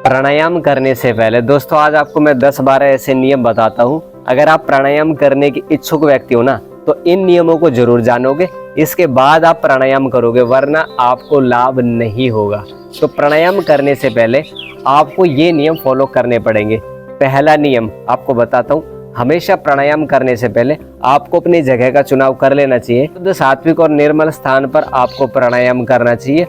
प्राणायाम करने से पहले दोस्तों आज आपको मैं 10-12 ऐसे नियम बताता हूँ। अगर आप प्राणायाम करने के इच्छुक व्यक्ति हो ना तो इन नियमों को जरूर जानोगे, इसके बाद आप प्राणायाम करोगे, वरना आपको लाभ नहीं होगा। तो प्राणायाम करने से पहले आपको ये नियम फॉलो करने पड़ेंगे। पहला नियम आपको बताता हूँ, हमेशा प्राणायाम करने से पहले आपको अपनी जगह का चुनाव कर लेना चाहिए। शुद्ध, सात्विक और निर्मल स्थान पर आपको प्राणायाम करना चाहिए।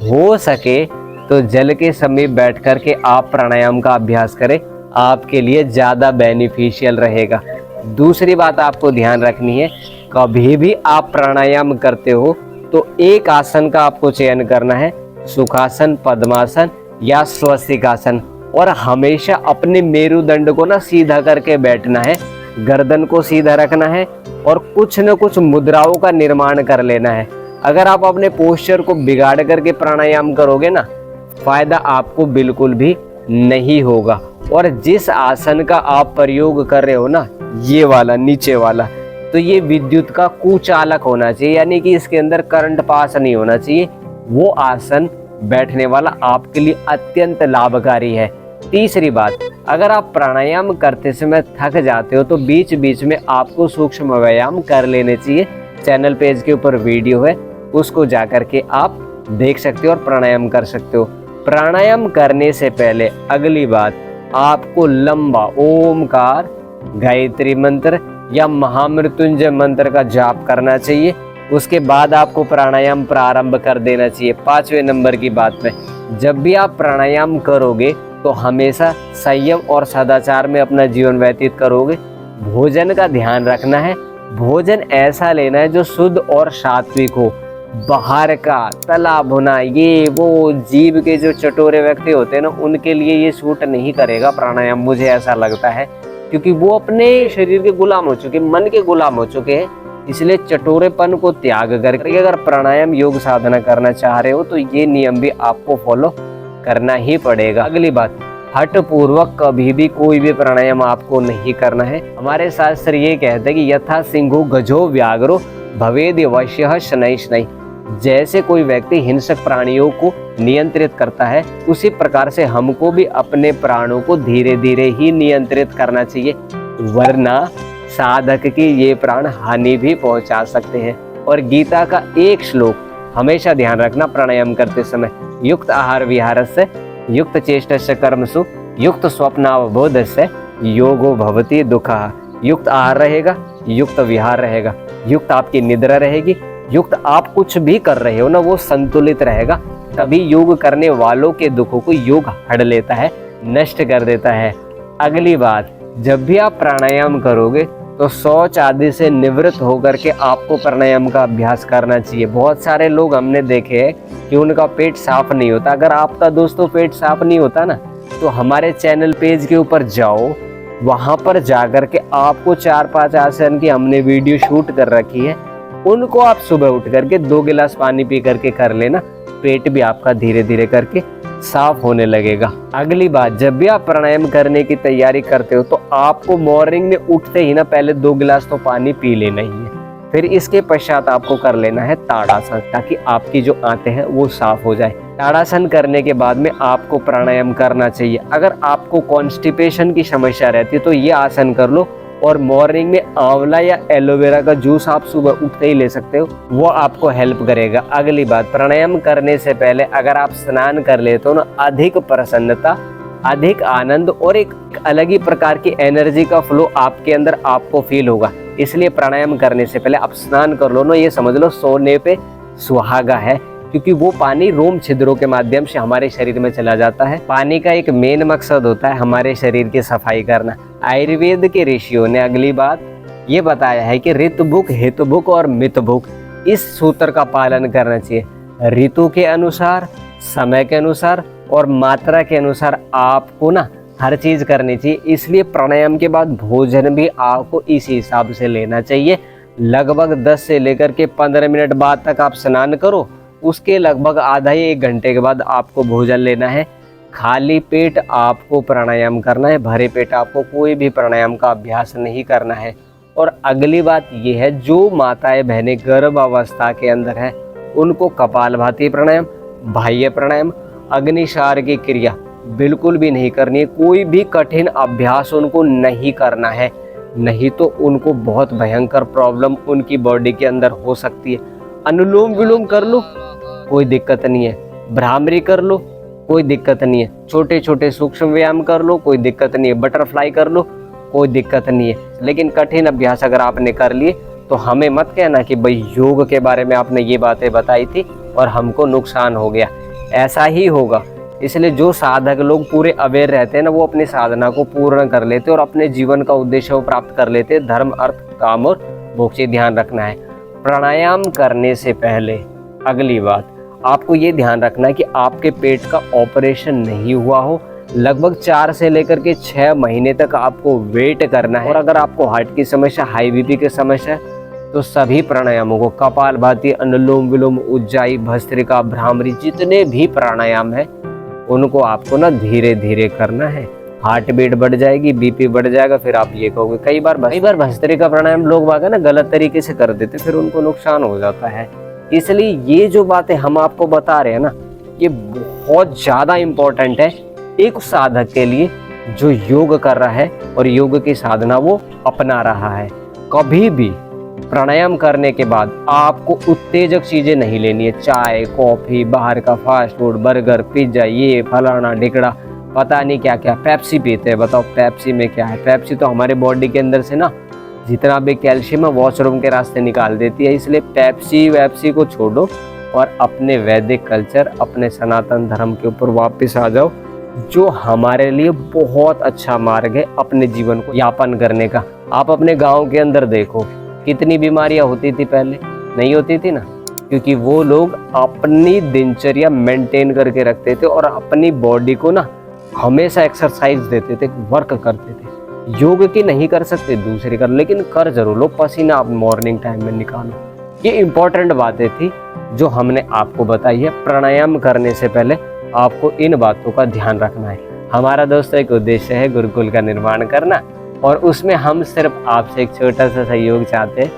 हो सके तो जल के समीप बैठ कर के आप प्राणायाम का अभ्यास करें, आपके लिए ज़्यादा बेनिफिशियल रहेगा। दूसरी बात आपको ध्यान रखनी है, कभी भी आप प्राणायाम करते हो तो एक आसन का आपको चयन करना है, सुखासन, पद्मासन या स्वस्तिकासन, और हमेशा अपने मेरुदंड को ना सीधा करके बैठना है, गर्दन को सीधा रखना है और कुछ न कुछ मुद्राओं का निर्माण कर लेना है। अगर आप अपने पोस्चर को बिगाड़ करके प्राणायाम करोगे ना, फायदा आपको बिल्कुल भी नहीं होगा। और जिस आसन का आप प्रयोग कर रहे हो ना, ये वाला नीचे वाला, तो ये विद्युत का कुचालक होना चाहिए, यानी कि इसके अंदर करंट पास नहीं होना चाहिए। वो आसन बैठने वाला आपके लिए अत्यंत लाभकारी है। तीसरी बात, अगर आप प्राणायाम करते समय थक जाते हो तो बीच बीच में आपको सूक्ष्म व्यायाम कर लेने चाहिए। चैनल पेज के ऊपर वीडियो है, उसको जाकर के आप देख सकते हो और प्राणायाम कर सकते हो। प्राणायाम करने से पहले अगली बात, आपको लंबा ओमकार, गायत्री मंत्र या महामृत्युंजय मंत्र का जाप करना चाहिए। उसके बाद आपको प्राणायाम प्रारंभ कर देना चाहिए। 5वें नंबर की बात में, जब भी आप प्राणायाम करोगे तो हमेशा संयम और सदाचार में अपना जीवन व्यतीत करोगे। भोजन का ध्यान रखना है, भोजन ऐसा लेना है जो शुद्ध और सात्विक हो। बाहर का तला भुना, ये वो जीभ के जो चटोरे व्यक्ति होते हैं ना, उनके लिए ये सूट नहीं करेगा प्राणायाम, मुझे ऐसा लगता है, क्योंकि वो अपने शरीर के गुलाम हो चुके, मन के गुलाम हो चुके हैं। इसलिए चटोरेपन को त्याग करके अगर प्राणायाम योग साधना करना चाह रहे हो तो ये नियम भी आपको फॉलो करना ही पड़ेगा। अगली बात, हठ पूर्वक कभी भी कोई भी प्राणायाम आपको नहीं करना है। हमारे शास्त्र ये कहते हैं कि यथा सिंहो गजो व्याघ्रो भवेद वश्यः शनैः शनैः। जैसे कोई व्यक्ति हिंसक प्राणियों को नियंत्रित करता है, उसी प्रकार से हमको भी अपने प्राणों को धीरे धीरे ही नियंत्रित करना चाहिए, वरना साधक की ये प्राण हानि भी पहुंचा सकते हैं। और गीता का एक श्लोक हमेशा ध्यान रखना प्राणायाम करते समय, युक्त आहार विहारस्य युक्त चेष्टस्य कर्मसु युक्त स्वप्नावबोधस्य योगो भवति दुःखः। युक्त आहार रहेगा, युक्त विहार रहेगा, युक्त आपकी निद्रा रहेगी, युक्त आप कुछ भी कर रहे हो ना वो संतुलित रहेगा, तभी योग करने वालों के दुखों को योग हड़ लेता है, नष्ट कर देता है। अगली बात, जब भी आप प्राणायाम करोगे तो शौच आदि से निवृत्त होकर के आपको प्राणायाम का अभ्यास करना चाहिए। बहुत सारे लोग हमने देखे हैं कि उनका पेट साफ नहीं होता। अगर आपका दोस्तों पेट साफ नहीं होता ना, तो हमारे चैनल पेज के ऊपर जाओ, वहां पर जाकर के आपको 4-5 आसन की हमने वीडियो शूट कर रखी है, उनको आप सुबह उठ करके 2 गिलास पानी पी करके कर लेना, पेट भी आपका धीरे धीरे करके साफ होने लगेगा। अगली बात, जब भी आप प्राणायाम करने की तैयारी करते हो तो आपको मॉर्निंग में उठते ही ना पहले 2 गिलास तो पानी पी लेना ही है। फिर इसके पश्चात आपको कर लेना है ताड़ासन, ताकि आपकी जो आंतें हैं वो साफ हो जाए। ताड़ासन करने के बाद में आपको प्राणायाम करना चाहिए। अगर आपको कॉन्स्टिपेशन की समस्या रहती है तो ये आसन कर लो, और मॉर्निंग में आंवला या एलोवेरा का जूस आप सुबह उठते ही ले सकते हो, वो आपको हेल्प करेगा। अगली बात, प्राणायाम करने से पहले अगर आप स्नान कर लेते हो ना, अधिक प्रसन्नता, अधिक आनंद और एक अलग ही प्रकार की एनर्जी का फ्लो आपके अंदर आपको फील होगा। इसलिए प्राणायाम करने से पहले आप स्नान कर लो ना, ये समझ लो सोने पे सुहागा है, क्योंकि वो पानी रोम छिद्रों के माध्यम से हमारे शरीर में चला जाता है। पानी का एक मेन मकसद होता है हमारे शरीर की सफाई करना। आयुर्वेद के ऋषियों ने अगली बात ये बताया है कि ऋतुभुक, हितभुक और मितभुक, इस सूत्र का पालन करना चाहिए। ऋतु के अनुसार, समय के अनुसार और मात्रा के अनुसार आपको ना हर चीज करनी चाहिए। इसलिए प्राणायाम के बाद भोजन भी आपको इस हिसाब से लेना चाहिए। लगभग 10 से लेकर के 15 मिनट बाद तक आप स्नान करो, उसके लगभग आधा या 1 घंटे के बाद आपको भोजन लेना है। खाली पेट आपको प्राणायाम करना है, भरे पेट आपको कोई भी प्राणायाम का अभ्यास नहीं करना है। और अगली बात यह है, जो माताएं बहनें गर्भ अवस्था के अंदर है उनको कपालभाति प्राणायाम, बाह्य प्राणायाम, अग्निसार की क्रिया बिल्कुल भी नहीं करनी है। कोई भी कठिन अभ्यास उनको नहीं करना है, नहीं तो उनको बहुत भयंकर प्रॉब्लम उनकी बॉडी के अंदर हो सकती है। अनुलोम विलोम कर लो, कोई दिक्कत नहीं है। भ्रामरी कर लो, कोई दिक्कत नहीं है। छोटे छोटे सूक्ष्म व्यायाम कर लो, कोई दिक्कत नहीं है। बटरफ्लाई कर लो, कोई दिक्कत नहीं है। लेकिन कठिन अभ्यास अगर आपने कर लिए तो हमें मत कहना कि भाई योग के बारे में आपने ये बातें बताई थी और हमको नुकसान हो गया। ऐसा ही होगा। इसलिए जो साधक लोग पूरे अवेयर रहते हैं ना, वो अपनी साधना को पूर्ण कर लेते और अपने जीवन का उद्देश्य को प्राप्त कर लेते। धर्म, अर्थ, काम और मोक्ष। ध्यान रखना है, प्राणायाम करने से पहले अगली बात आपको ये ध्यान रखना है कि आपके पेट का ऑपरेशन नहीं हुआ हो। लगभग 4 से लेकर के 6 महीने तक आपको वेट करना है। और अगर आपको हार्ट की समस्या, हाई बीपी की समस्या है तो सभी प्राणायामों को, कपालभाति, अनुलोम विलोम, उज्जाई, भस्त्रिका, भ्रामरी, जितने भी प्राणायाम है उनको आपको ना धीरे धीरे करना है। हार्ट बीट बढ़ जाएगी, बीपी बढ़ जाएगा, फिर आप ये कहोगे। कई बार भस्त्रिका प्राणायाम लोग बाग ना गलत तरीके से कर देते, फिर उनको नुकसान हो जाता है। इसलिए ये जो बातें हम आपको बता रहे हैं ना, ये बहुत ज्यादा इम्पोर्टेंट है एक साधक के लिए जो योग कर रहा है और योग की साधना वो अपना रहा है। कभी भी प्राणायाम करने के बाद आपको उत्तेजक चीजें नहीं लेनी है। चाय, कॉफी, बाहर का फास्ट फूड, बर्गर, पिज्जा, ये फलाना ढिकड़ा, पता नहीं क्या क्या। पेप्सी पीते हैं, बताओ पेप्सी में क्या है? पेप्सी तो हमारे बॉडी के अंदर से ना जितना भी कैल्शियम है वॉशरूम के रास्ते निकाल देती है। इसलिए पेप्सी वेप्सी को छोड़ो और अपने वैदिक कल्चर, अपने सनातन धर्म के ऊपर वापस आ जाओ, जो हमारे लिए बहुत अच्छा मार्ग है अपने जीवन को यापन करने का। आप अपने गांव के अंदर देखो, कितनी बीमारियां होती थी पहले? नहीं होती थी ना, क्योंकि वो लोग अपनी दिनचर्या मेंटेन करके रखते थे और अपनी बॉडी को ना हमेशा एक्सरसाइज देते थे, वर्क करते थे। योग की नहीं कर सकते, दूसरी कर, लेकिन कर जरूर लो। पसीना आप मॉर्निंग टाइम में निकालो। ये इंपॉर्टेंट बातें थी जो हमने आपको बताई है। प्राणायाम करने से पहले आपको इन बातों का ध्यान रखना है। हमारा दोस्तों एक उद्देश्य है गुरुकुल का निर्माण करना, और उसमें हम सिर्फ आपसे एक छोटा सा सहयोग चाहते हैं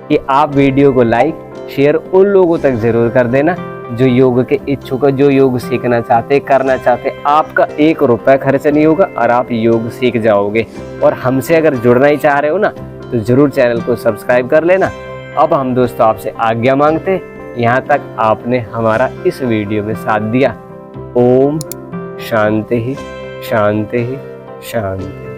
कि आप वीडियो को लाइक, शेयर उन लोगों तक जरूर कर देना जो योग के इच्छुक, जो योग सीखना चाहते, करना चाहते। आपका 1 रुपया खर्च नहीं होगा और आप योग सीख जाओगे। और हमसे अगर जुड़ना ही चाह रहे हो ना, तो जरूर चैनल को सब्सक्राइब कर लेना। अब हम दोस्तों आपसे आज्ञा मांगते, यहाँ तक आपने हमारा इस वीडियो में साथ दिया। ओम शांति शांति शांति।